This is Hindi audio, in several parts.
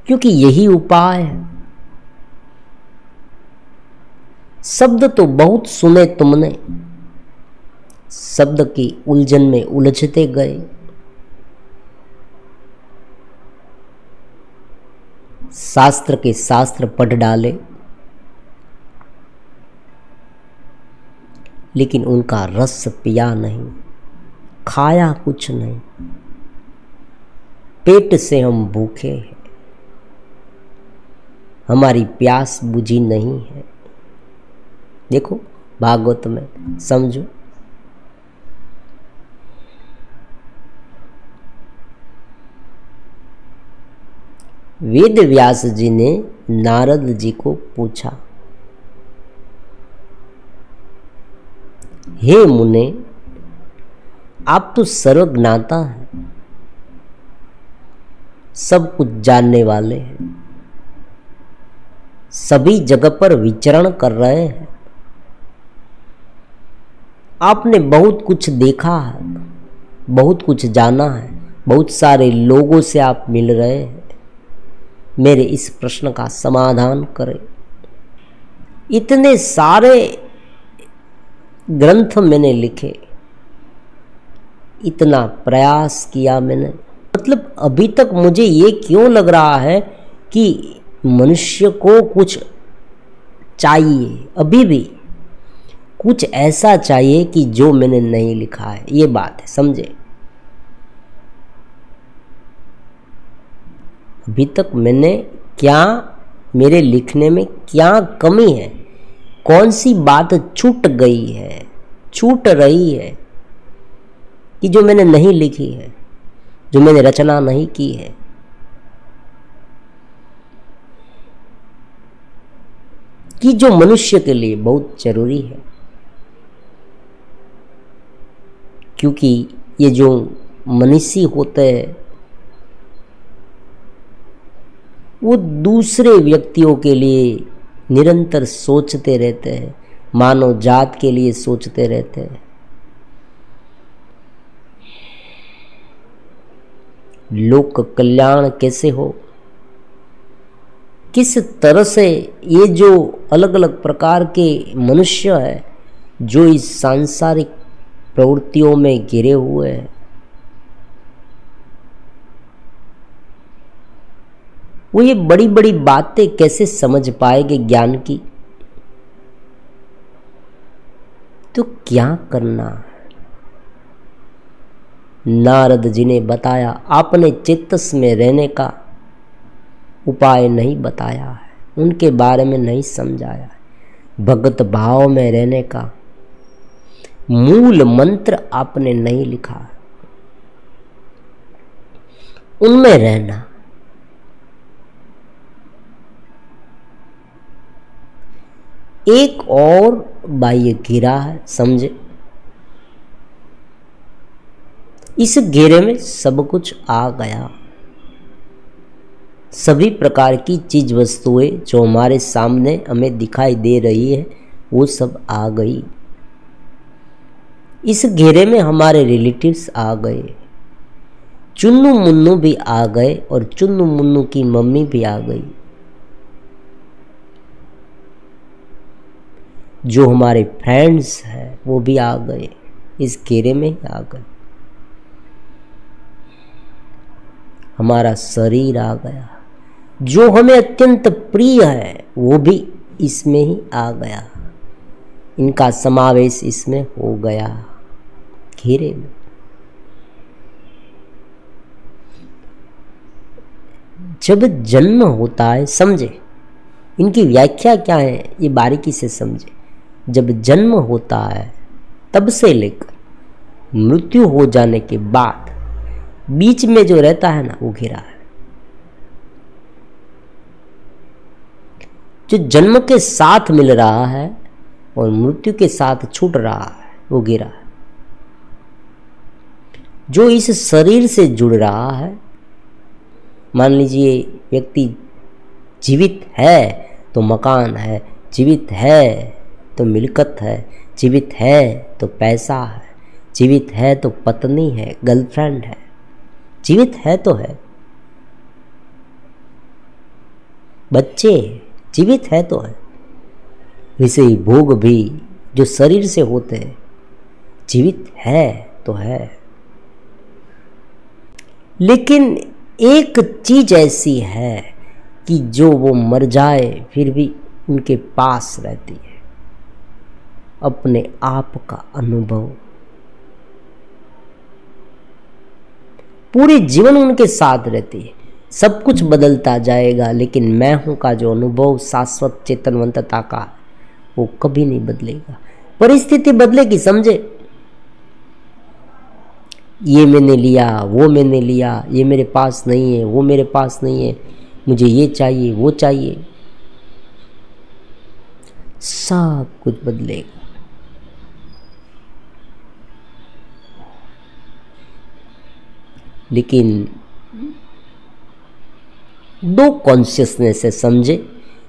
क्योंकि यही उपाय है। शब्द तो बहुत सुने तुमने, शब्द की उलझन में उलझते गए। शास्त्र के शास्त्र पढ़ डाले, लेकिन उनका रस पिया नहीं, खाया कुछ नहीं। पेट से हम भूखे हैं, हमारी प्यास बुझी नहीं है। देखो भागवत में, समझो। वेद व्यास जी ने नारद जी को पूछा, हे मुने, आप तो सर्वज्ञाता हैं, सब कुछ जानने वाले हैं, सभी जगह पर विचरण कर रहे हैं। आपने बहुत कुछ देखा है, बहुत कुछ जाना है, बहुत सारे लोगों से आप मिल रहे हैं। मेरे इस प्रश्न का समाधान करें। इतने सारे ग्रंथ मैंने लिखे, इतना प्रयास किया मैंने, मतलब अभी तक मुझे ये क्यों लग रहा है कि मनुष्य को कुछ चाहिए, अभी भी कुछ ऐसा चाहिए कि जो मैंने नहीं लिखा है। ये बात है, समझे। अभी तक मैंने क्या, मेरे लिखने में क्या कमी है, कौन सी बात छूट गई है, छूट रही है कि जो मैंने नहीं लिखी है, जो मैंने रचना नहीं की है। कि जो मनुष्य के लिए बहुत जरूरी है। क्योंकि ये जो मनीषी होते हैं वो दूसरे व्यक्तियों के लिए निरंतर सोचते रहते हैं, मानव जात के लिए सोचते रहते हैं। लोक कल्याण कैसे हो, किस तरह से ये जो अलग अलग प्रकार के मनुष्य है जो इस सांसारिक प्रवृत्तियों में घिरे हुए हैं, वो ये बड़ी बड़ी बातें कैसे समझ पाएंगे ज्ञान की। तो क्या करना है? नारद जी ने बताया, आपने चित्तस में रहने का उपाय नहीं बताया है, उनके बारे में नहीं समझाया है। भगत भाव में रहने का मूल मंत्र आपने नहीं लिखा है, उनमें रहना। एक और बाह्य घेरा है, समझे। इस घेरे में सब कुछ आ गया, सभी प्रकार की चीज वस्तुएं जो हमारे सामने हमें दिखाई दे रही है वो सब आ गई। इस घेरे में हमारे रिलेटिव्स आ गए, चुन्नू मुन्नू भी आ गए और चुन्नू मुन्नू की मम्मी भी आ गई। जो हमारे फ्रेंड्स हैं वो भी आ गए, इस घेरे में ही आ गए। हमारा शरीर आ गया, जो हमें अत्यंत प्रिय है वो भी इसमें ही आ गया, इनका समावेश इसमें हो गया घेरे में। जब जन्म होता है, समझे, इनकी व्याख्या क्या है ये बारीकी से समझे। जब जन्म होता है तब से लेकर मृत्यु हो जाने के बाद बीच में जो रहता है ना वो घेरा है। जो जन्म के साथ मिल रहा है और मृत्यु के साथ छूट रहा है वो घेरा है। जो इस शरीर से जुड़ रहा है, मान लीजिए व्यक्ति जीवित है तो मकान है, जीवित है तो मिल्कत है, जीवित है तो पैसा है, जीवित है तो पत्नी है, गर्लफ्रेंड है, जीवित है तो है। बच्चे, जीवित है तो है। वैसे ही भोग भी जो शरीर से होते हैं, जीवित है तो है। लेकिन एक चीज ऐसी है कि जो वो मर जाए फिर भी उनके पास रहती है, अपने आप का अनुभव। पूरे जीवन उनके साथ रहती है। सब कुछ बदलता जाएगा, लेकिन मैं हूं का जो अनुभव शाश्वत चेतनवंतता का, वो कभी नहीं बदलेगा। परिस्थिति बदलेगी, समझे। ये मैंने लिया, वो मैंने लिया, ये मेरे पास नहीं है, वो मेरे पास नहीं है, मुझे ये चाहिए, वो चाहिए, सब कुछ बदलेगा। लेकिन दो कॉन्शियसनेस है, समझे।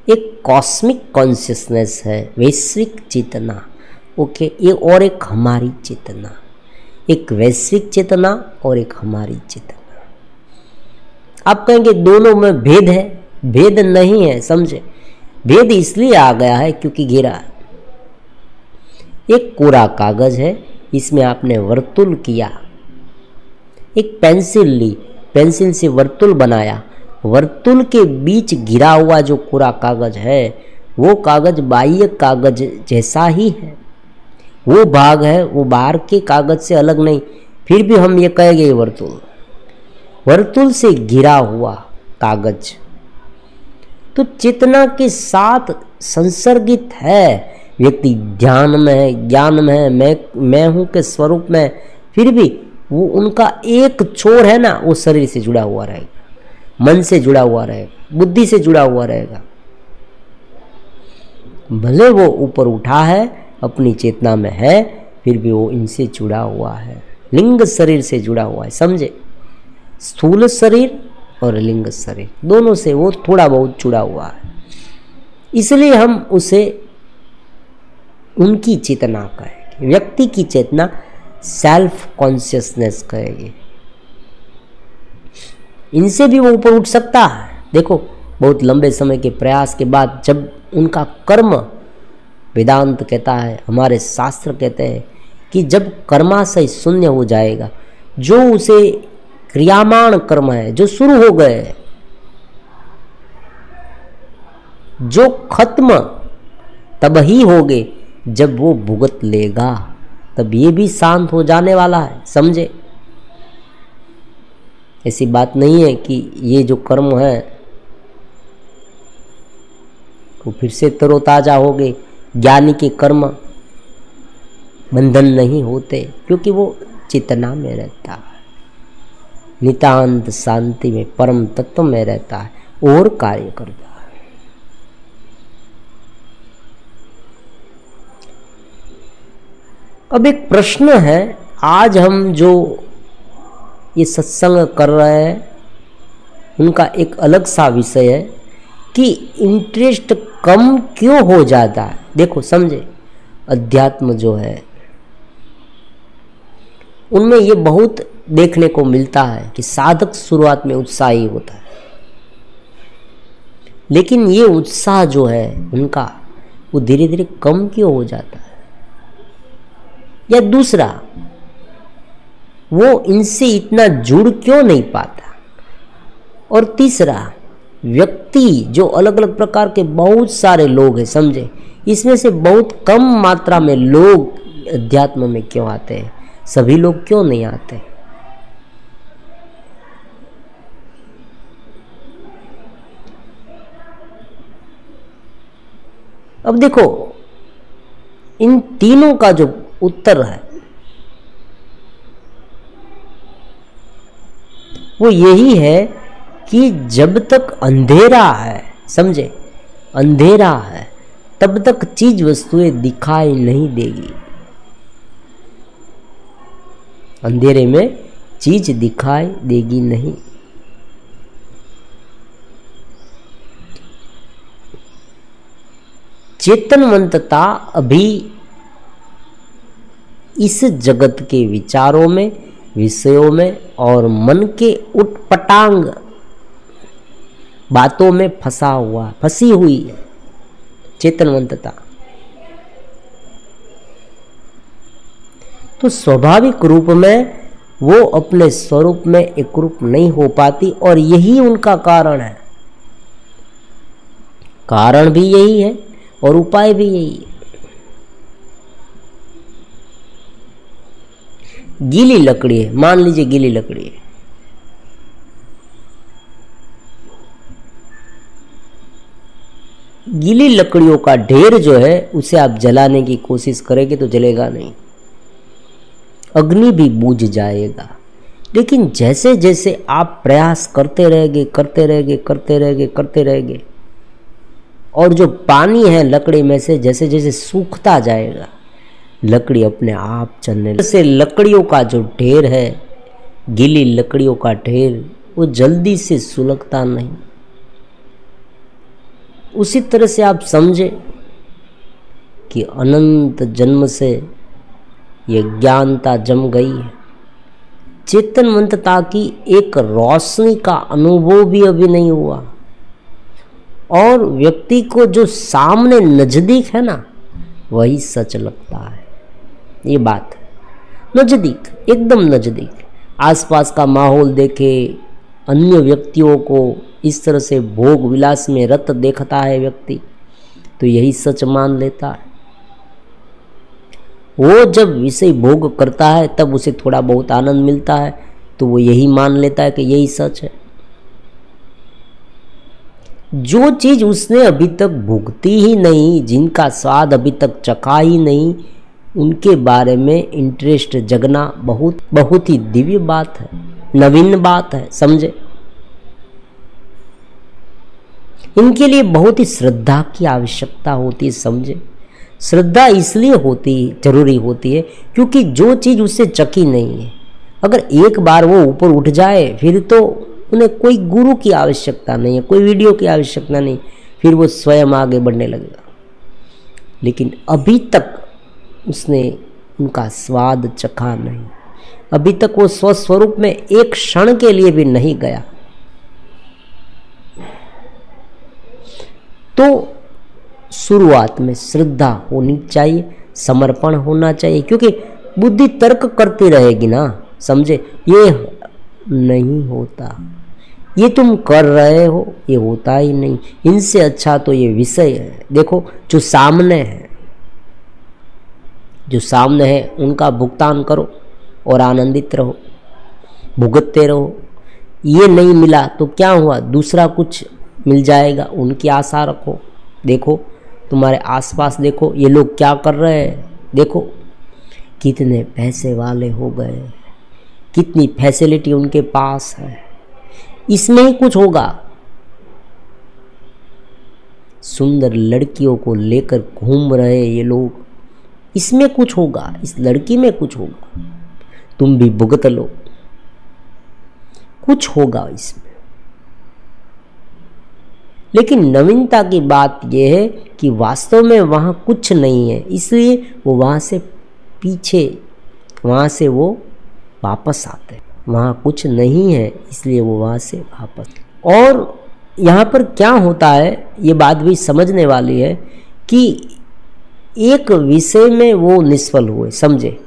एक कॉस्मिक कॉन्शियसनेस है, वैश्विक चेतना, ओके। ये और एक हमारी चेतना, एक वैश्विक चेतना और एक हमारी चेतना। आप कहेंगे दोनों में भेद है, भेद नहीं है, समझे। भेद इसलिए आ गया है क्योंकि घेरा है। एक कोरा कागज है, इसमें आपने वर्तुल किया, एक पेंसिल ली, पेंसिल से वर्तुल बनाया, वर्तुल के बीच घिरा हुआ जो कोरा कागज है, वो कागज बाह्य कागज जैसा ही है। वो भाग है, वो बाहर के कागज से अलग नहीं, फिर भी हम ये कहेंगे वर्तुल, वर्तुल से घिरा हुआ कागज। तो चेतना के साथ संसर्गित है। व्यक्ति ध्यान में है, ज्ञान में है, मैं हूं के स्वरूप में, फिर भी वो उनका एक छोर है ना, वो शरीर से जुड़ा हुआ रहेगा, मन से जुड़ा हुआ रहेगा, बुद्धि से जुड़ा हुआ रहेगा। भले वो ऊपर उठा है, अपनी चेतना में है, फिर भी वो इनसे जुड़ा हुआ है, लिंग शरीर से जुड़ा हुआ है, समझे। स्थूल शरीर और लिंग शरीर दोनों से वो थोड़ा बहुत जुड़ा हुआ है। इसलिए हम उसे उनकी चेतना कहेंगे, व्यक्ति की चेतना सेल्फ कॉन्शियसनेस कहेंगे। इनसे भी वो ऊपर उठ सकता है। देखो, बहुत लंबे समय के प्रयास के बाद जब उनका कर्म, वेदांत कहता है, हमारे शास्त्र कहते हैं कि जब कर्माशय शून्य हो जाएगा, जो उसे क्रियामाण कर्म है, जो शुरू हो गए, जो खत्म तब ही होगे जब वो भुगत लेगा, तब ये भी शांत हो जाने वाला है, समझे। ऐसी बात नहीं है कि ये जो कर्म है वो फिर से तरोताजा हो गए। ज्ञानी के कर्म बंधन नहीं होते, क्योंकि वो चेतना में रहता है, नितांत शांति में, परम तत्व में रहता है और कार्य करता है। अब एक प्रश्न है, आज हम जो ये सत्संग कर रहे हैं उनका एक अलग सा विषय है कि इंटरेस्ट कम क्यों हो जाता है। देखो, समझे, अध्यात्म जो है उनमें ये बहुत देखने को मिलता है कि साधक शुरुआत में उत्साही होता है, लेकिन ये उत्साह जो है उनका, वो धीरे धीरे कम क्यों हो जाता है। या दूसरा, वो इनसे इतना जुड़ क्यों नहीं पाता। और तीसरा, व्यक्ति जो अलग अलग प्रकार के बहुत सारे लोग हैं, समझे, इसमें से बहुत कम मात्रा में लोग अध्यात्म में क्यों आते हैं, सभी लोग क्यों नहीं आते। अब देखो, इन तीनों का जो उत्तर है वो यही है कि जब तक अंधेरा है, समझे, अंधेरा है, तब तक चीज वस्तुएं दिखाई नहीं देगी। अंधेरे में चीज दिखाई देगी नहीं। चेतनवंतता अभी इस जगत के विचारों में, विषयों में और मन के उटपटांग बातों में फंसा हुआ, फंसी हुई है चेतनवंतता। तो स्वाभाविक रूप में वो अपने स्वरूप में एकरूप नहीं हो पाती, और यही उनका कारण है। कारण भी यही है और उपाय भी यही है। गीली लकड़ी है, मान लीजिए गीली लकड़ी है, गीली लकड़ियों का ढेर जो है उसे आप जलाने की कोशिश करेंगे तो जलेगा नहीं, अग्नि भी बुझ जाएगा। लेकिन जैसे जैसे आप प्रयास करते रहेंगे करते रहेंगे करते रहेंगे करते रहेंगे, और जो पानी है लकड़ी में से जैसे जैसे सूखता जाएगा, लकड़ी अपने आप चलने लगेगी। जैसे लकड़ियों का जो ढेर है, गीली लकड़ियों का ढेर, वो जल्दी से सुलगता नहीं। उसी तरह से आप समझे कि अनंत जन्म से ये ज्ञानता जम गई है। चेतनवंतता की एक रोशनी का अनुभव भी अभी नहीं हुआ, और व्यक्ति को जो सामने नजदीक है ना, वही सच लगता है। ये बात है, नजदीक, एकदम नजदीक। आसपास का माहौल देखे, अन्य व्यक्तियों को इस तरह से भोग विलास में रत देखता है व्यक्ति, तो यही सच मान लेता है। वो जब विषय भोग करता है तब उसे थोड़ा बहुत आनंद मिलता है, तो वो यही मान लेता है कि यही सच है। जो चीज उसने अभी तक भुगती ही नहीं, जिनका स्वाद अभी तक चखा ही नहीं, उनके बारे में इंटरेस्ट जगना बहुत बहुत ही दिव्य बात है, नवीन बात है, समझे। इनके लिए बहुत ही श्रद्धा की आवश्यकता होती है, समझे। श्रद्धा इसलिए जरूरी होती है क्योंकि जो चीज़ उससे चखी नहीं है, अगर एक बार वो ऊपर उठ जाए फिर तो उन्हें कोई गुरु की आवश्यकता नहीं है, कोई वीडियो की आवश्यकता नहीं, फिर वो स्वयं आगे बढ़ने लगेगा। लेकिन अभी तक उसने उनका स्वाद चखा नहीं, अभी तक वो स्वस्वरूप में एक क्षण के लिए भी नहीं गया। तो शुरुआत में श्रद्धा होनी चाहिए, समर्पण होना चाहिए, क्योंकि बुद्धि तर्क करती रहेगी ना, समझे। ये नहीं होता, ये तुम कर रहे हो, ये होता ही नहीं, इनसे अच्छा तो ये विषय है। देखो जो सामने है, जो सामने है उनका भुगतान करो और आनंदित रहो, भुगतते रहो। ये नहीं मिला तो क्या हुआ, दूसरा कुछ मिल जाएगा, उनकी आशा रखो। देखो तुम्हारे आसपास देखो ये लोग क्या कर रहे हैं, देखो कितने पैसे वाले हो गए, कितनी फैसिलिटी उनके पास है, इसमें ही कुछ होगा। सुंदर लड़कियों को लेकर घूम रहे ये लोग, इसमें कुछ होगा, इस लड़की में कुछ होगा, तुम भी भुगत लो, कुछ होगा इसमें। लेकिन नवीनता की बात यह है कि वास्तव में वहाँ कुछ नहीं है, इसलिए वो वहाँ से पीछे, वहाँ से वो वापस आते हैं। वहाँ कुछ नहीं है इसलिए वो वहाँ से वापस। और यहाँ पर क्या होता है, ये बात भी समझने वाली है कि एक विषय में वो निष्फल हुए, समझे,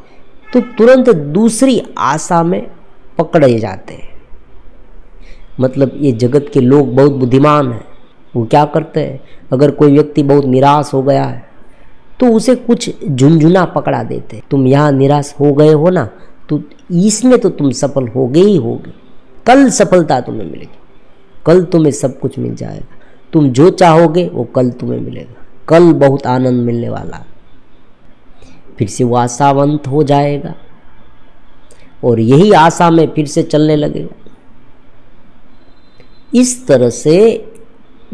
तो तुरंत दूसरी आशा में पकड़े जाते हैं। मतलब ये जगत के लोग बहुत बुद्धिमान हैं, वो क्या करते हैं, अगर कोई व्यक्ति बहुत निराश हो गया है तो उसे कुछ झुनझुना पकड़ा देते हैं। तुम यहाँ निराश हो गए हो ना, तो इसमें तो तुम सफल हो गए ही होगे, कल सफलता तुम्हें मिलेगी, कल तुम्हें सब कुछ मिल जाएगा, तुम जो चाहोगे वो कल तुम्हें मिलेगा, कल बहुत आनंद मिलने वाला। फिर से वो आशावंत हो जाएगा और यही आशा में फिर से चलने लगेगा। इस तरह से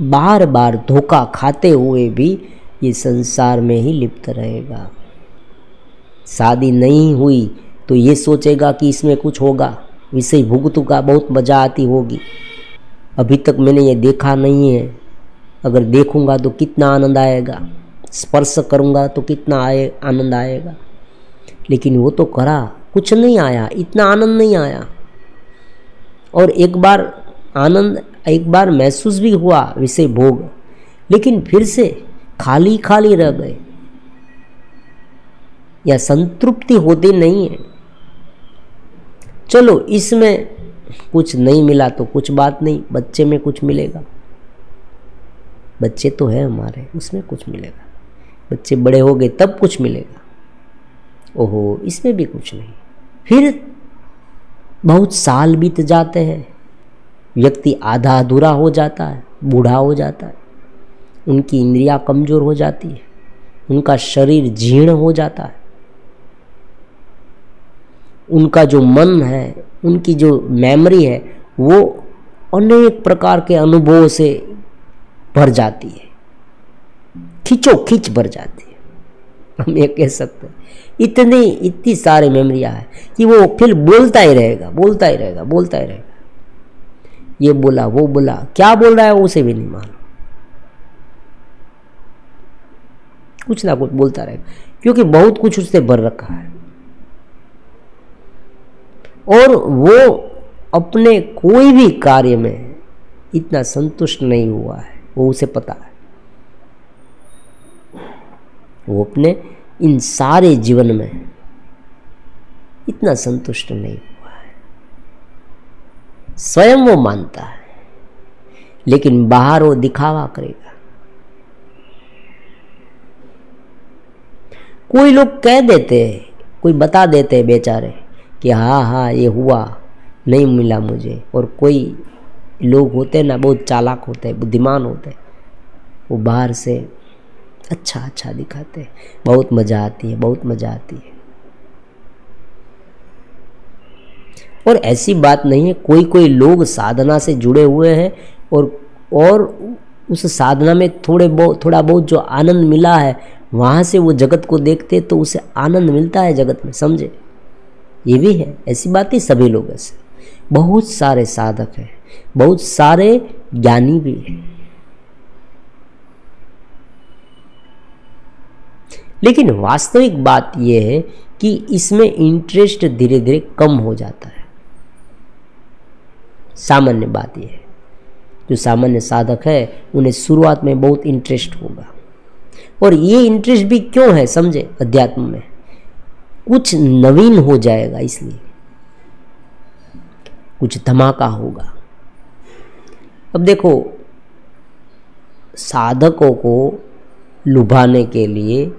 बार बार धोखा खाते हुए भी ये संसार में ही लिप्त रहेगा। शादी नहीं हुई तो ये सोचेगा कि इसमें कुछ होगा, विषय भुगतूंगा, बहुत मज़ा आती होगी, अभी तक मैंने ये देखा नहीं है, अगर देखूंगा तो कितना आनंद आएगा, स्पर्श करूंगा तो कितना आनंद आएगा। लेकिन वो तो करा, कुछ नहीं आया, इतना आनंद नहीं आया। और एक बार आनंद एक बार महसूस भी हुआ विषय भोग, लेकिन फिर से खाली खाली रह गए या संतृप्ति होती नहीं है। चलो इसमें कुछ नहीं मिला तो कुछ बात नहीं, बच्चे में कुछ मिलेगा, बच्चे तो है हमारे, उसमें कुछ मिलेगा। बच्चे बड़े हो गए तब कुछ मिलेगा, ओहो इसमें भी कुछ नहीं। फिर बहुत साल बीत जाते हैं, व्यक्ति आधा अधूरा हो जाता है, बूढ़ा हो जाता है, उनकी इंद्रियां कमजोर हो जाती है, उनका शरीर जीर्ण हो जाता है, उनका जो मन है, उनकी जो मेमोरी है वो अनेक प्रकार के अनुभवों से भर जाती है, खिंचोखिंच भर जाती है, हम ये कह सकते हैं। इतनी सारी मेमोरियाँ है कि वो फिर बोलता ही रहेगा, बोलता ही रहेगा, बोलता ही रहेगा, ये बोला वो बोला, क्या बोल रहा है वो उसे भी नहीं मालूम, कुछ ना कुछ बोलता रहेगा, क्योंकि बहुत कुछ उससे भर रखा है। और वो अपने कोई भी कार्य में इतना संतुष्ट नहीं हुआ है, वो उसे पता है। वो अपने इन सारे जीवन में इतना संतुष्ट नहीं हुआ है, स्वयं वो मानता है, लेकिन बाहर वो दिखावा करेगा। कोई लोग कह देते हैं, कोई बता देते हैं बेचारे कि हाँ हाँ ये हुआ, नहीं मिला मुझे। और कोई लोग होते हैं ना, बहुत चालाक होते हैं, बुद्धिमान होते हैं, वो बाहर से अच्छा अच्छा दिखाते हैं, बहुत मज़ा आती है, बहुत मज़ा आती है। और ऐसी बात नहीं है, कोई कोई लोग साधना से जुड़े हुए हैं और उस साधना में थोड़ा बहुत जो आनंद मिला है, वहाँ से वो जगत को देखते तो उसे आनंद मिलता है जगत में, समझे। ये भी है, ऐसी बात ही सभी लोग ऐसे, बहुत सारे साधक हैं, बहुत सारे ज्ञानी भी हैं, लेकिन वास्तविक बात यह है कि इसमें इंटरेस्ट धीरे धीरे कम हो जाता है। सामान्य बात यह है, जो सामान्य साधक है उन्हें शुरुआत में बहुत इंटरेस्ट होगा, और ये इंटरेस्ट भी क्यों है समझे, अध्यात्म में कुछ नवीन हो जाएगा, इसलिए कुछ धमाका होगा। अब देखो, साधकों को लुभाने के लिए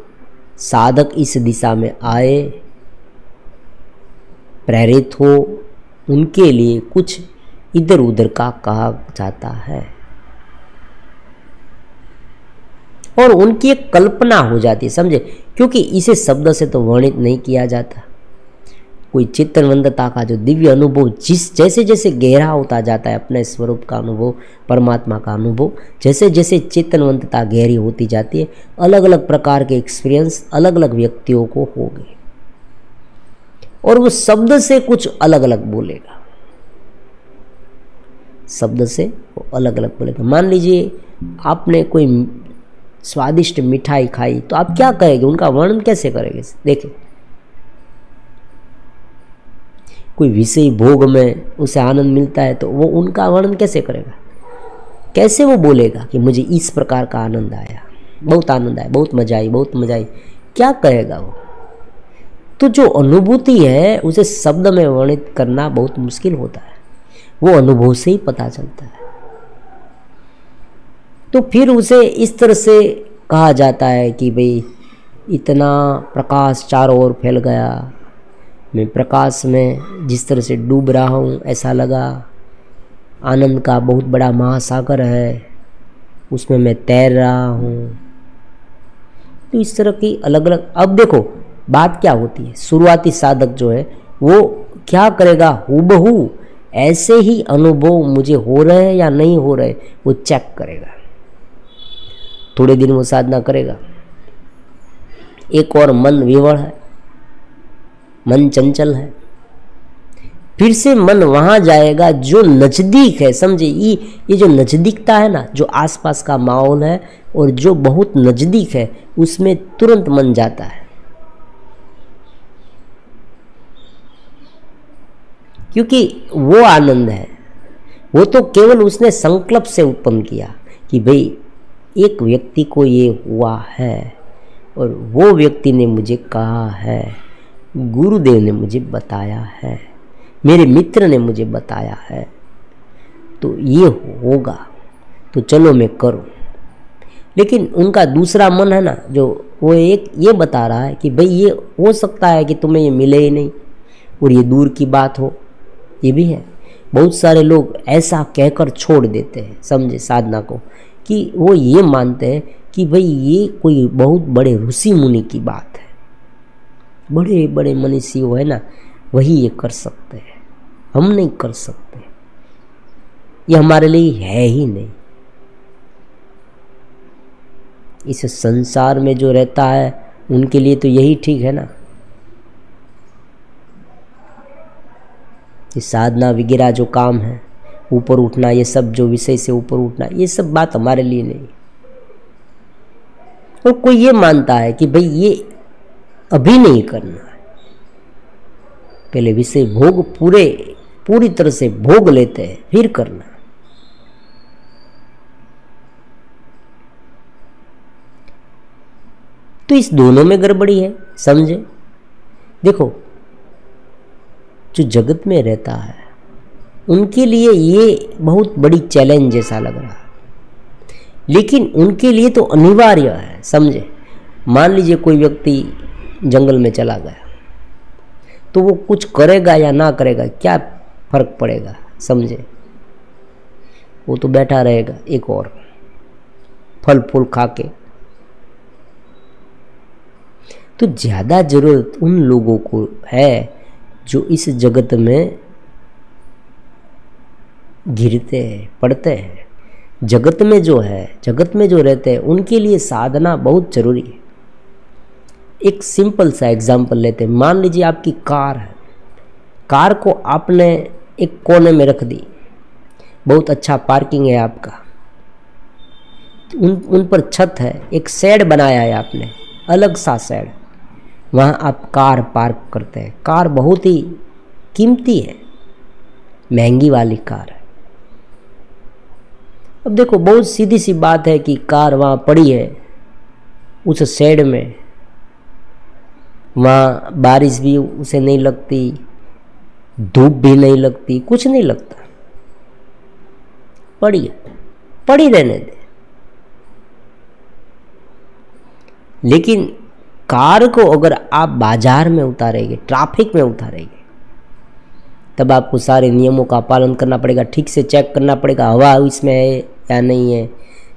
साधक इस दिशा में आए, प्रेरित हो, उनके लिए कुछ इधर उधर का कहा जाता है, और उनकी एक कल्पना हो जाती है, समझे, क्योंकि इसे शब्द से तो वर्णित नहीं किया जाता। कोई चित्तवंतता का जो दिव्य अनुभव जैसे जैसे गहरा होता जाता है, अपने स्वरूप का अनुभव, परमात्मा का अनुभव, जैसे जैसे चित्तवंतता गहरी होती जाती है, अलग अलग प्रकार के एक्सपीरियंस अलग अलग व्यक्तियों को होंगे, और वो शब्द से कुछ अलग अलग बोलेगा, शब्द से वो अलग अलग बोलेगा। मान लीजिए आपने कोई स्वादिष्ट मिठाई खाई, तो आप क्या कहेंगे, उनका वर्णन कैसे करेंगे। देखिए, कोई विषय भोग में उसे आनंद मिलता है तो वो उनका वर्णन कैसे करेगा, कैसे वो बोलेगा कि मुझे इस प्रकार का आनंद आया, बहुत आनंद आया, बहुत मजा आई, बहुत मजा आई, क्या कहेगा वो। तो जो अनुभूति है उसे शब्द में वर्णित करना बहुत मुश्किल होता है, वो अनुभव से ही पता चलता है। तो फिर उसे इस तरह से कहा जाता है कि भाई इतना प्रकाश चारों ओर फैल गया, मैं प्रकाश में जिस तरह से डूब रहा हूँ ऐसा लगा, आनंद का बहुत बड़ा महासागर है, उसमें मैं तैर रहा हूँ। तो इस तरह की अलग अलग। अब देखो बात क्या होती है, शुरुआती साधक जो है वो क्या करेगा, हूबहू ऐसे ही अनुभव मुझे हो रहे हैं या नहीं हो रहे, वो चेक करेगा। थोड़े दिन वो साधना करेगा, एक और मन विवश है, मन चंचल है, फिर से मन वहां जाएगा जो नजदीक है, समझे। ये जो नजदीकता है ना, जो आसपास का माहौल है और जो बहुत नजदीक है, उसमें तुरंत मन जाता है, क्योंकि वो आनंद है, वो तो केवल उसने संकल्प से उत्पन्न किया कि भाई एक व्यक्ति को ये हुआ है और वो व्यक्ति ने मुझे कहा है, गुरुदेव ने मुझे बताया है, मेरे मित्र ने मुझे बताया है, तो ये होगा, तो चलो मैं करूं। लेकिन उनका दूसरा मन है ना, जो वो एक ये बता रहा है कि भाई ये हो सकता है कि तुम्हें ये मिले ही नहीं और ये दूर की बात हो, ये भी है। बहुत सारे लोग ऐसा कहकर छोड़ देते हैं, समझे, साधना को, कि वो ये मानते हैं कि भाई ये कोई बहुत बड़े ऋषि मुनि की बात है, बड़े बड़े मनीषी वो है ना, वही ये कर सकते हैं, हम नहीं कर सकते, ये हमारे लिए है ही नहीं। इस संसार में जो रहता है उनके लिए तो यही ठीक है ना। ये साधना वगैरह जो काम है, ऊपर उठना, ये सब जो विषय से ऊपर उठना, ये सब बात हमारे लिए नहीं। और कोई ये मानता है कि भाई ये अभी नहीं करना है, पहले विषय भोग पूरी तरह से भोग लेते हैं फिर करना। तो इस दोनों में गड़बड़ी है, समझे। देखो, जो जगत में रहता है उनके लिए ये बहुत बड़ी चैलेंज जैसा लग रहा है, लेकिन उनके लिए तो अनिवार्य है, समझे। मान लीजिए कोई व्यक्ति जंगल में चला गया, तो वो कुछ करेगा या ना करेगा, क्या फर्क पड़ेगा, समझे। वो तो बैठा रहेगा एक और फल फूल खा के। तो ज़्यादा ज़रूरत उन लोगों को है जो इस जगत में गिरते हैं, पड़ते हैं। जगत में जो है, जगत में जो रहते हैं, उनके लिए साधना बहुत ज़रूरी है। एक सिंपल सा एग्जाम्पल लेते हैं। मान लीजिए आपकी कार है, कार को आपने एक कोने में रख दी, बहुत अच्छा पार्किंग है आपका, उन पर छत है, एक शेड बनाया है आपने, अलग सा शेड, वहाँ आप कार पार्क करते हैं। कार बहुत ही कीमती है, महंगी वाली कार है। अब देखो, बहुत सीधी सी बात है कि कार वहाँ पड़ी है उस शेड में, वहाँ बारिश भी उसे नहीं लगती, धूप भी नहीं लगती, कुछ नहीं लगता, पड़ी है, पड़ी रहने दे। लेकिन कार को अगर आप बाजार में उतारेंगे, ट्रैफिक में उतारेंगे, तब आपको सारे नियमों का पालन करना पड़ेगा, ठीक से चेक करना पड़ेगा हवा इसमें है या नहीं है,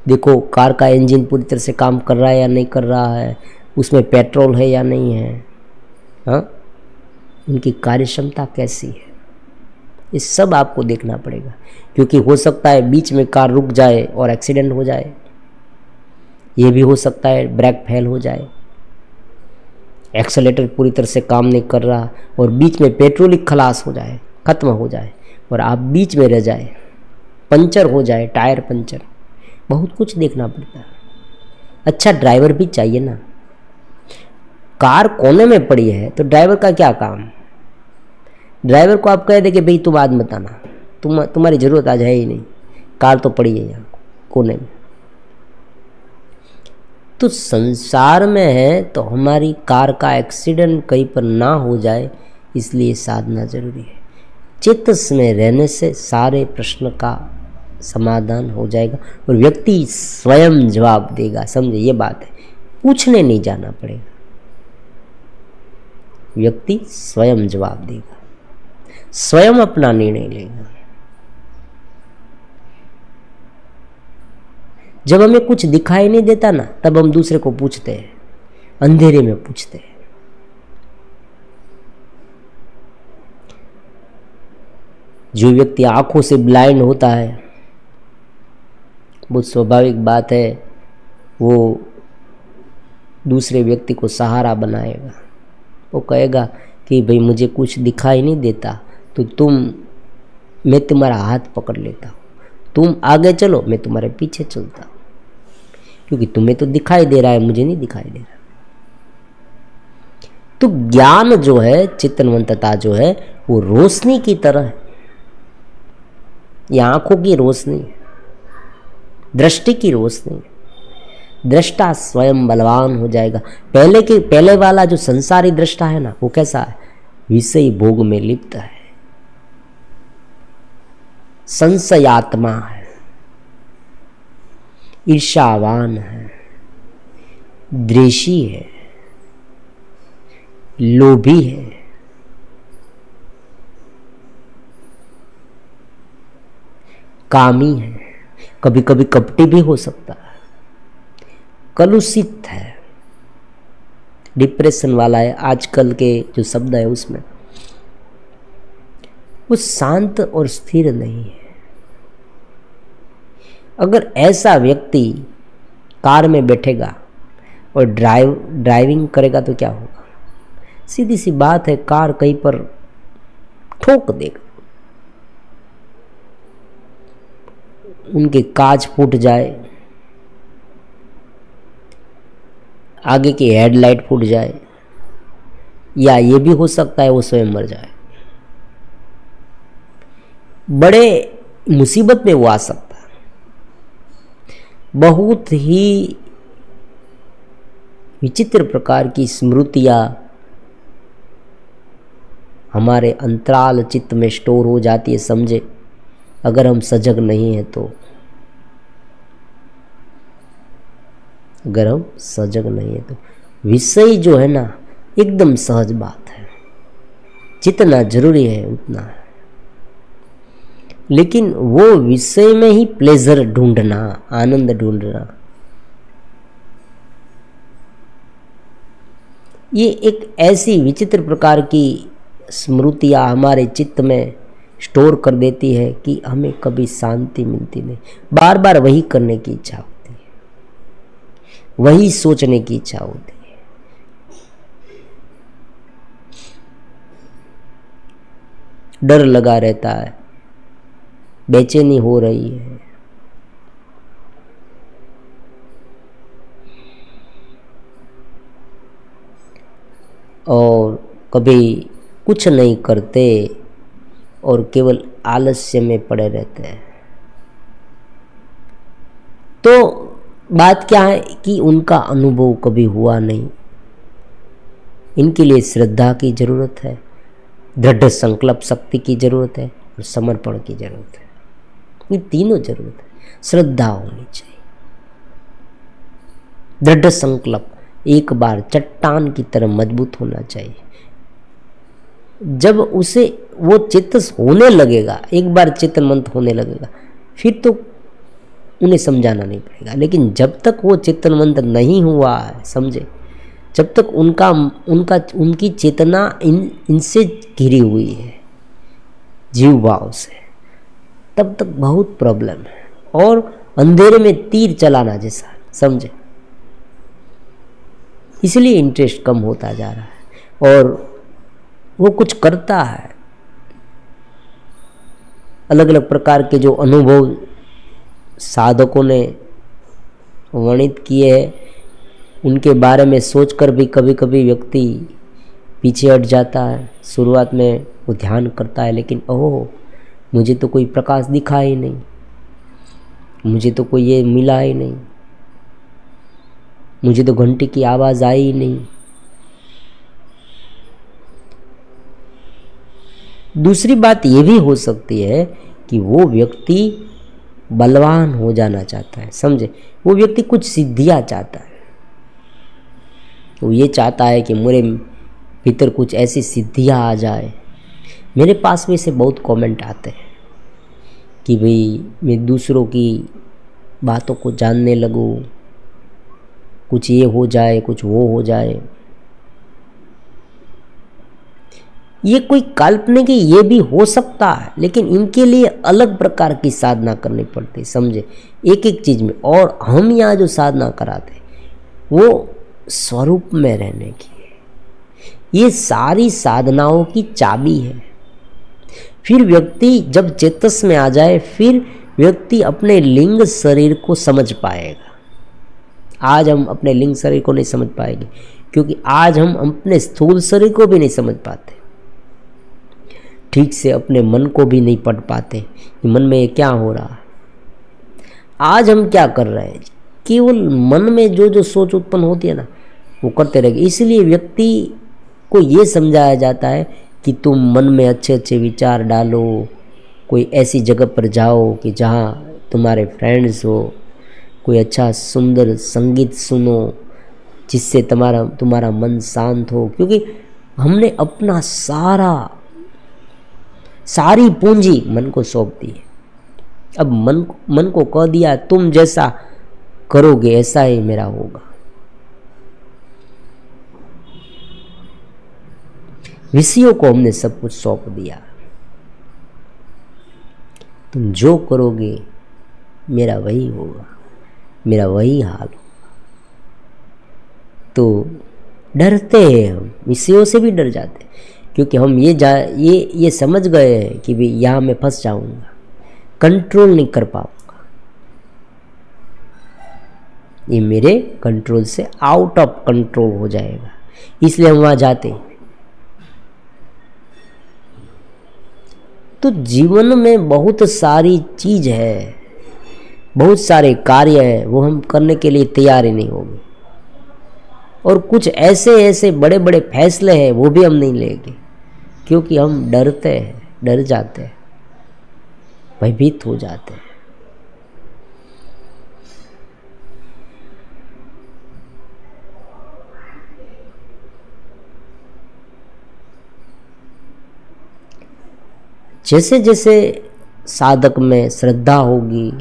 देखो कार का इंजन पूरी तरह से काम कर रहा है या नहीं कर रहा है, उसमें पेट्रोल है या नहीं है, हाँ, उनकी कार्य क्षमता कैसी है, ये सब आपको देखना पड़ेगा। क्योंकि हो सकता है बीच में कार रुक जाए और एक्सीडेंट हो जाए, ये भी हो सकता है ब्रेक फेल हो जाए, एक्सेलेरेटर पूरी तरह से काम नहीं कर रहा और बीच में पेट्रोल ही खलास हो जाए, ख़त्म हो जाए और आप बीच में रह जाए, पंचर हो जाए, टायर पंचर, बहुत कुछ देखना पड़ता है। अच्छा ड्राइवर भी चाहिए ना। कार कोने में पड़ी है तो ड्राइवर का क्या काम। ड्राइवर को आप कह दे कि भाई तुम आज मत आना, तुम्हारी ज़रूरत आज है ही नहीं, कार तो पड़ी है यहाँ कोने में। तो संसार में है तो हमारी कार का एक्सीडेंट कहीं पर ना हो जाए, इसलिए साधना जरूरी है। चित्त में रहने से सारे प्रश्न का समाधान हो जाएगा और व्यक्ति स्वयं जवाब देगा, समझे, ये बात है, पूछने नहीं जाना पड़ेगा, व्यक्ति स्वयं जवाब देगा, स्वयं अपना निर्णय लेगा। जब हमें कुछ दिखाई नहीं देता ना, तब हम दूसरे को पूछते हैं, अंधेरे में पूछते हैं। जो व्यक्ति आंखों से ब्लाइंड होता है, बहुत स्वाभाविक बात है, वो दूसरे व्यक्ति को सहारा बनाएगा। वो कहेगा कि भाई मुझे कुछ दिखाई नहीं देता, तो मैं तुम्हारा हाथ पकड़ लेता हूँ, तुम आगे चलो, मैं तुम्हारे पीछे चलता हूँ, क्योंकि तुम्हें तो दिखाई दे रहा है, मुझे नहीं दिखाई दे रहा। तो ज्ञान जो है, चित्तनवंतता जो है, वो रोशनी की तरह है। ये आंखों की रोशनी, दृष्टि की रोशनी। दृष्टा स्वयं बलवान हो जाएगा। पहले वाला जो संसारी दृष्टा है ना, वो कैसा है? विषय भोग में लिप्त है, संशयात्मा है, ईर्ष्यावान है, द्वेषी है, लोभी है, कामी है, कभी कभी कपटी भी हो सकता है, कलुषित है, डिप्रेशन वाला है। आजकल के जो शब्द है उसमें वो शांत और स्थिर नहीं है। अगर ऐसा व्यक्ति कार में बैठेगा और ड्राइविंग करेगा तो क्या होगा? सीधी सी बात है, कार कहीं पर ठोक देगा, उनके कांच फूट जाए, आगे की हेडलाइट फूट जाए, या ये भी हो सकता है वो स्वयं मर जाए। बड़े मुसीबत में वो आ सकता है। बहुत ही विचित्र प्रकार की स्मृतियां हमारे अंतराल चित्त में स्टोर हो जाती है, समझे, अगर हम सजग नहीं हैं तो। अगर हम सजग नहीं है तो विषय जो है ना, एकदम सहज बात है, जितना जरूरी है उतना है। लेकिन वो विषय में ही प्लेजर ढूंढना, आनंद ढूंढना, ये एक ऐसी विचित्र प्रकार की स्मृतियां हमारे चित्त में स्टोर कर देती है कि हमें कभी शांति मिलती नहीं। बार बार वही करने की इच्छा होती है, वही सोचने की इच्छा होती है। डर लगा रहता है, बेचैनी हो रही है, और कभी कुछ नहीं करते और केवल आलस्य में पड़े रहते हैं। तो बात क्या है कि उनका अनुभव कभी हुआ नहीं। इनके लिए श्रद्धा की जरूरत है, दृढ़ संकल्प शक्ति की जरूरत है और समर्पण की जरूरत है। ये तीनों जरूरत है। श्रद्धा होनी चाहिए, दृढ़ संकल्प एक बार चट्टान की तरह मजबूत होना चाहिए। जब उसे वो चित्त होने लगेगा, एक बार चित्तमंत होने लगेगा, फिर तो उन्हें समझाना नहीं पड़ेगा। लेकिन जब तक वो चित्तमंत नहीं हुआ है, समझे, जब तक उनकी चेतना इनसे घिरी हुई है, जीव भाव से, तब तक बहुत प्रॉब्लम है। और अंधेरे में तीर चलाना जैसा, समझे। इसलिए इंटरेस्ट कम होता जा रहा है और वो कुछ करता है। अलग अलग प्रकार के जो अनुभव साधकों ने वर्णित किए हैं, उनके बारे में सोचकर भी कभी कभी व्यक्ति पीछे हट जाता है। शुरुआत में वो ध्यान करता है, लेकिन ओह, मुझे तो कोई प्रकाश दिखा ही नहीं, मुझे तो कोई ये मिला ही नहीं, मुझे तो घंटी की आवाज़ आई ही नहीं। दूसरी बात ये भी हो सकती है कि वो व्यक्ति बलवान हो जाना चाहता है, समझे। वो व्यक्ति कुछ सिद्धियां चाहता है, वो ये चाहता है कि मेरे भीतर कुछ ऐसी सिद्धियां आ जाए। मेरे पास में से बहुत कमेंट आते हैं कि भाई मैं दूसरों की बातों को जानने लगूं, कुछ ये हो जाए, कुछ वो हो जाए। ये कोई काल्पनिक है, ये भी हो सकता है, लेकिन इनके लिए अलग प्रकार की साधना करनी पड़ती, समझे, एक एक चीज में। और हम यहाँ जो साधना कराते वो स्वरूप में रहने की है। ये सारी साधनाओं की चाबी है। फिर व्यक्ति जब चेतस में आ जाए, फिर व्यक्ति अपने लिंग शरीर को समझ पाएगा। आज हम अपने लिंग शरीर को नहीं समझ पाएंगे, क्योंकि आज हम अपने स्थूल शरीर को भी नहीं समझ पाते। ठीक से अपने मन को भी नहीं पढ़ पाते कि मन में ये क्या हो रहा है। आज हम क्या कर रहे हैं, केवल मन में जो जो सोच उत्पन्न होती है ना वो करते रहेंगे। इसलिए व्यक्ति को ये समझाया जाता है कि तुम मन में अच्छे अच्छे विचार डालो, कोई ऐसी जगह पर जाओ कि जहाँ तुम्हारे फ्रेंड्स हो, कोई अच्छा सुंदर संगीत सुनो जिससे तुम्हारा मन शांत हो। क्योंकि हमने अपना सारी पूंजी मन को सौंप दी है। अब मन को कह दिया तुम जैसा करोगे ऐसा ही मेरा होगा। विषयों को हमने सब कुछ सौंप दिया, तुम जो करोगे मेरा वही होगा, मेरा वही हाल होगा। तो डरते हैं हम, विषयों से भी डर जाते हैं, क्योंकि हम ये समझ गए हैं कि भाई यहाँ मैं फंस जाऊंगा, कंट्रोल नहीं कर पाऊंगा, ये मेरे कंट्रोल से आउट ऑफ कंट्रोल हो जाएगा, इसलिए हम वहाँ जाते हैं। तो जीवन में बहुत सारी चीज है, बहुत सारे कार्य हैं, वो हम करने के लिए तैयार ही नहीं होंगे। और कुछ ऐसे बड़े बड़े फैसले हैं वो भी हम नहीं लेंगे, क्योंकि हम डरते हैं, डर जाते हैं, भयभीत हो जाते हैं। जैसे जैसे साधक में श्रद्धा होगी,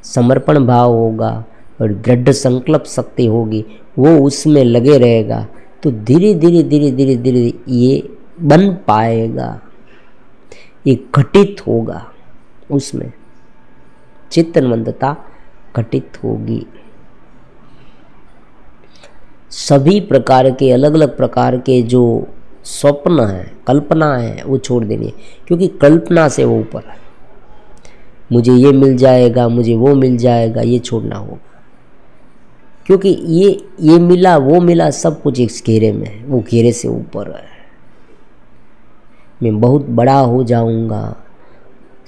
समर्पण भाव होगा और दृढ़ संकल्प शक्ति होगी, वो उसमें लगे रहेगा, तो धीरे धीरे ये बन पाएगा, ये घटित होगा, उसमें चित्तनवंतता घटित होगी। सभी प्रकार के अलग अलग प्रकार के जो स्वप्न है, कल्पना है, वो छोड़ देनी है, क्योंकि कल्पना से वो ऊपर है। मुझे ये मिल जाएगा, मुझे वो मिल जाएगा, ये छोड़ना होगा, क्योंकि ये मिला वो मिला सब कुछ इस घेरे में है, वो घेरे से ऊपर है। मैं बहुत बड़ा हो जाऊंगा,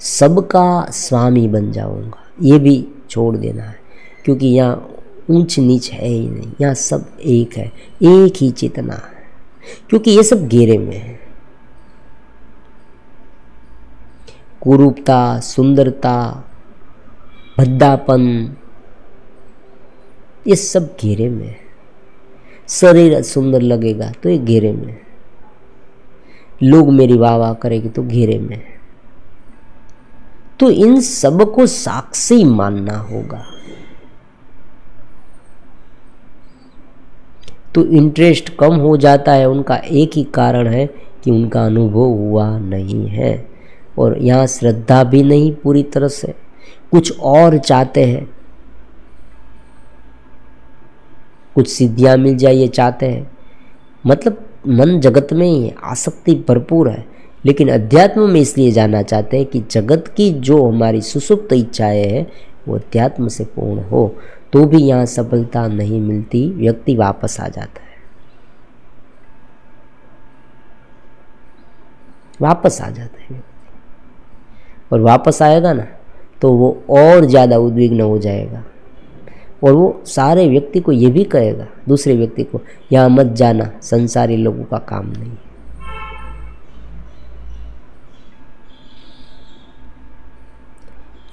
सबका स्वामी बन जाऊंगा, ये भी छोड़ देना है, क्योंकि यहाँ ऊंच नीच है ही नहीं, यहाँ सब एक है, एक ही चेतना है, क्योंकि ये सब घेरे में है। कुरूपता, सुंदरता, भद्दापन, ये सब घेरे में है। शरीर सुंदर लगेगा तो ये घेरे में है, लोग मेरी वाह वाह करेंगे तो घेरे में है। तो इन सब को साक्षी मानना होगा। तो इंटरेस्ट कम हो जाता है, उनका एक ही कारण है कि उनका अनुभव हुआ नहीं है, और यहाँ श्रद्धा भी नहीं पूरी तरह से, कुछ और चाहते हैं, कुछ सिद्धियाँ मिल जाए ये चाहते हैं। मतलब मन जगत में ही है, आसक्ति भरपूर है, लेकिन अध्यात्म में इसलिए जाना चाहते हैं कि जगत की जो हमारी सुसुप्त इच्छाएं हैं वो अध्यात्म से पूर्ण हो। तो भी यहाँ सफलता नहीं मिलती, व्यक्ति वापस आ जाता है, वापस आ जाता है व्यक्ति। और वापस आएगा ना तो वो और ज़्यादा उद्विग्न हो जाएगा, और वो सारे व्यक्ति को ये भी कहेगा, दूसरे व्यक्ति को, यहाँ मत जाना, संसारी लोगों का काम नहीं।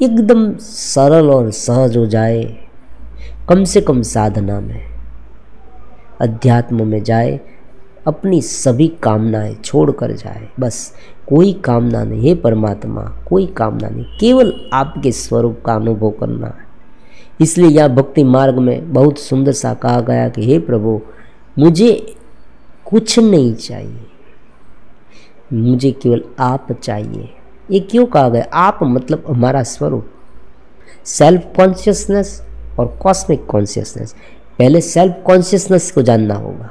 एकदम सरल और सहज हो जाए, कम से कम साधना में, अध्यात्म में जाए, अपनी सभी कामनाएं छोड़कर जाए, बस कोई कामना नहीं, हे परमात्मा कोई कामना नहीं, केवल आपके स्वरूप का अनुभव करना है। इसलिए यह भक्ति मार्ग में बहुत सुंदर सा कहा गया कि हे प्रभु मुझे कुछ नहीं चाहिए, मुझे केवल आप चाहिए। ये क्यों कहा गया? आप मतलब हमारा स्वरूप, सेल्फ कॉन्शियसनेस और कॉस्मिक कॉन्शियसनेस। पहले सेल्फ कॉन्शियसनेस को जानना होगा,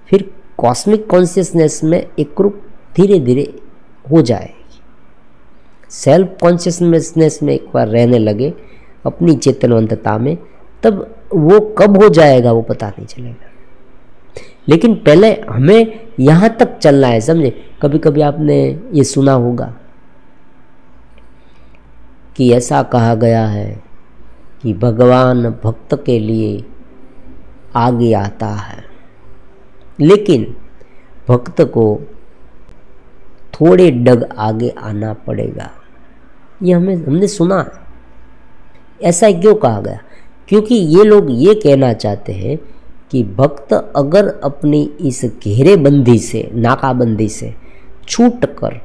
फिर कॉस्मिक कॉन्शियसनेस में एकरूप धीरे धीरे हो जाएगी। सेल्फ कॉन्शियसनेस में एक बार रहने लगे अपनी चेतनवंतता में, तब वो कब हो जाएगा वो पता नहीं चलेगा। लेकिन पहले हमें यहाँ तक चलना है, समझे। कभी कभी आपने ये सुना होगा कि ऐसा कहा गया है कि भगवान भक्त के लिए आगे आता है, लेकिन भक्त को थोड़े डग आगे आना पड़ेगा। ये हमने सुना है। ऐसा क्यों कहा गया? क्योंकि ये लोग ये कहना चाहते हैं कि भक्त अगर अपनी इस घेरेबंदी से, नाकाबंदी से छूट कर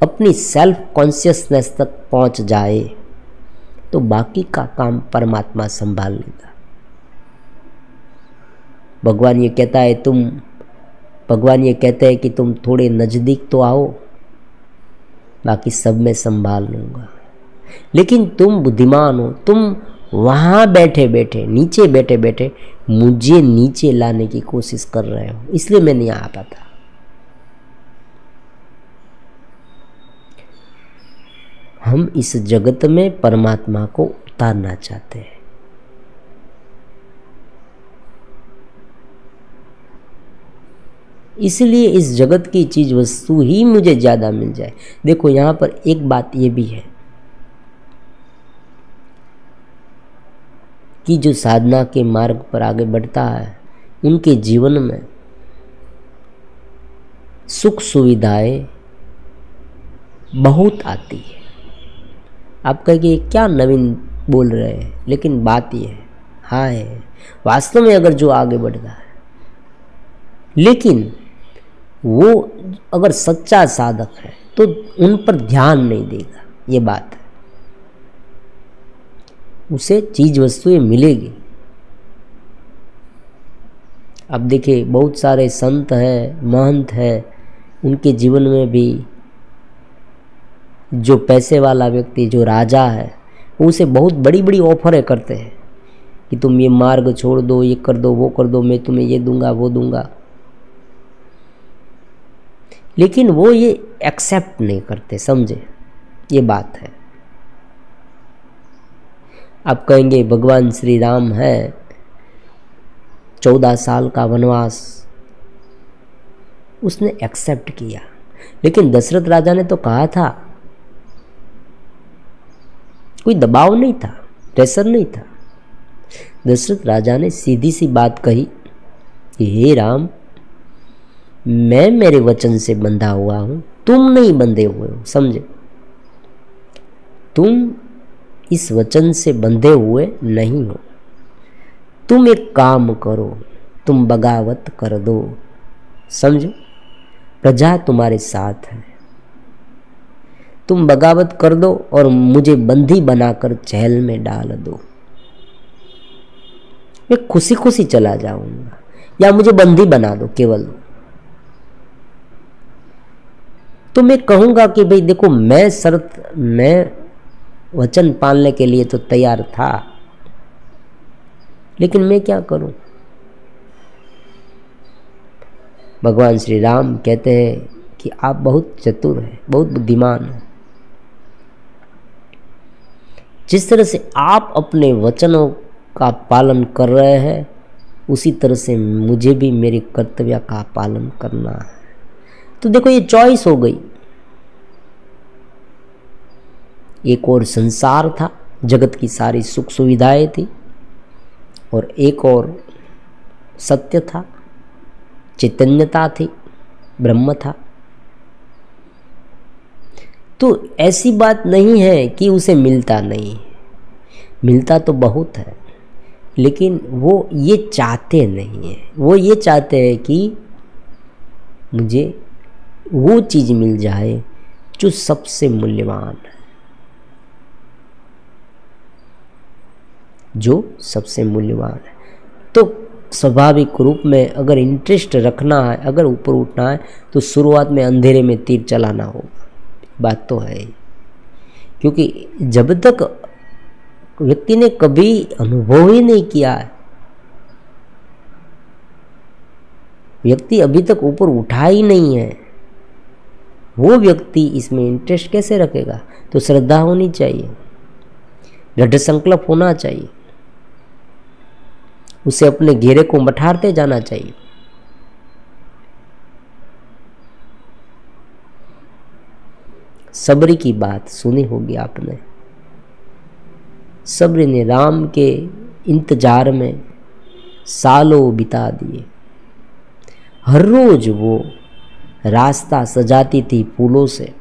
अपनी सेल्फ कॉन्शियसनेस तक पहुंच जाए तो बाकी का काम परमात्मा संभाल लेगा। भगवान ये कहते हैं कि तुम थोड़े नज़दीक तो आओ, बाकी सब मैं संभाल लूँगा। लेकिन तुम बुद्धिमान हो, तुम वहाँ बैठे बैठे मुझे नीचे लाने की कोशिश कर रहे हो, इसलिए मैं नहीं आ पाता। हम इस जगत में परमात्मा को उतारना चाहते हैं। इसलिए इस जगत की चीज वस्तु ही मुझे ज़्यादा मिल जाए। देखो यहाँ पर एक बात ये भी है कि जो साधना के मार्ग पर आगे बढ़ता है उनके जीवन में सुख सुविधाएं बहुत आती है। आप कहेंगे क्या नवीन बोल रहे हैं, लेकिन बात ये है, हाँ है वास्तव में। अगर जो आगे बढ़ता है, लेकिन वो अगर सच्चा साधक है तो उन पर ध्यान नहीं देगा, ये बात है। उसे चीज वस्तुएं मिलेगी। अब देखिए बहुत सारे संत हैं, महंत हैं, उनके जीवन में भी जो पैसे वाला व्यक्ति, जो राजा है, वो उसे बहुत बड़ी बड़ी ऑफरें करते हैं कि तुम ये मार्ग छोड़ दो, ये कर दो, वो कर दो, मैं तुम्हें ये दूंगा, वो दूंगा। लेकिन वो ये एक्सेप्ट नहीं करते, समझे, ये बात है। आप कहेंगे भगवान श्री राम है, 14 साल का वनवास उसने एक्सेप्ट किया, लेकिन दशरथ राजा ने तो कहा था, कोई दबाव नहीं था, प्रेशर नहीं था। दशरथ राजा ने सीधी सी बात कही कि हे राम, मैं मेरे वचन से बंधा हुआ हूं, तुम नहीं बंधे हुए हो, समझे। तुम इस वचन से बंधे हुए नहीं हो। तुम एक काम करो, तुम बगावत कर दो, समझो, प्रजा तुम्हारे साथ है। तुम बगावत कर दो और मुझे बंदी बनाकर जेल में डाल दो, मैं खुशी खुशी चला जाऊंगा, या मुझे बंदी बना दो केवल। तो मैं कहूंगा कि भाई देखो, मैं वचन पालने के लिए तो तैयार था, लेकिन मैं क्या करूं। भगवान श्री राम कहते हैं कि आप बहुत चतुर हैं, बहुत बुद्धिमान हैं। जिस तरह से आप अपने वचनों का पालन कर रहे हैं, उसी तरह से मुझे भी मेरे कर्तव्य का पालन करना है। तो देखो ये चॉइस हो गई। एक और संसार था, जगत की सारी सुख सुविधाएं थी, और एक और सत्य था, चैतन्यता थी, ब्रह्म था। तो ऐसी बात नहीं है कि उसे मिलता नहीं, मिलता तो बहुत है, लेकिन वो ये चाहते नहीं है। वो ये चाहते हैं कि मुझे वो चीज़ मिल जाए जो सबसे मूल्यवान है, जो सबसे मूल्यवान है। तो स्वाभाविक रूप में अगर इंटरेस्ट रखना है, अगर ऊपर उठना है, तो शुरुआत में अंधेरे में तीर चलाना होगा, बात तो है। क्योंकि जब तक व्यक्ति ने कभी अनुभव ही नहीं किया है, व्यक्ति अभी तक ऊपर उठा ही नहीं है, वो व्यक्ति इसमें इंटरेस्ट कैसे रखेगा। तो श्रद्धा होनी चाहिए, दृढ़ संकल्प होना चाहिए, उसे अपने घेरे को मठारते जाना चाहिए। सबरी की बात सुनी होगी आपने। सबरी ने राम के इंतजार में सालों बिता दिए। हर रोज वो रास्ता सजाती थी फूलों से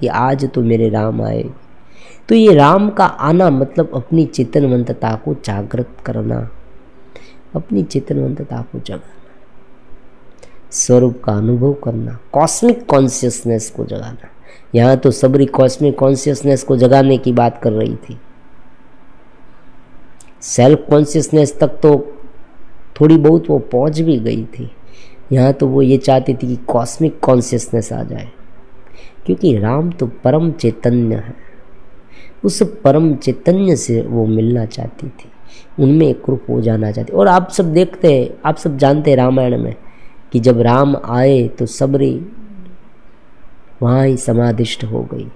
कि आज तो मेरे राम आए। तो ये राम का आना मतलब अपनी चेतनवंतता को जागृत करना, अपनी चेतनवंतता को जगाना, स्वरूप का अनुभव करना, कॉस्मिक कॉन्शियसनेस को जगाना। यहाँ तो सबरी कॉस्मिक कॉन्शियसनेस को जगाने की बात कर रही थी। सेल्फ कॉन्शियसनेस तक तो थोड़ी बहुत वो पहुँच भी गई थी। यहाँ तो वो ये चाहती थी कि कॉस्मिक कॉन्शियसनेस आ जाए, क्योंकि राम तो परम चैतन्य है। उस परम चैतन्य से वो मिलना चाहती थी, उनमें एक रूप हो जाना चाहती। और आप सब देखते हैं, आप सब जानते हैं रामायण में कि जब राम आए तो सबरी वहाँ ही समाधिष्ट हो गई।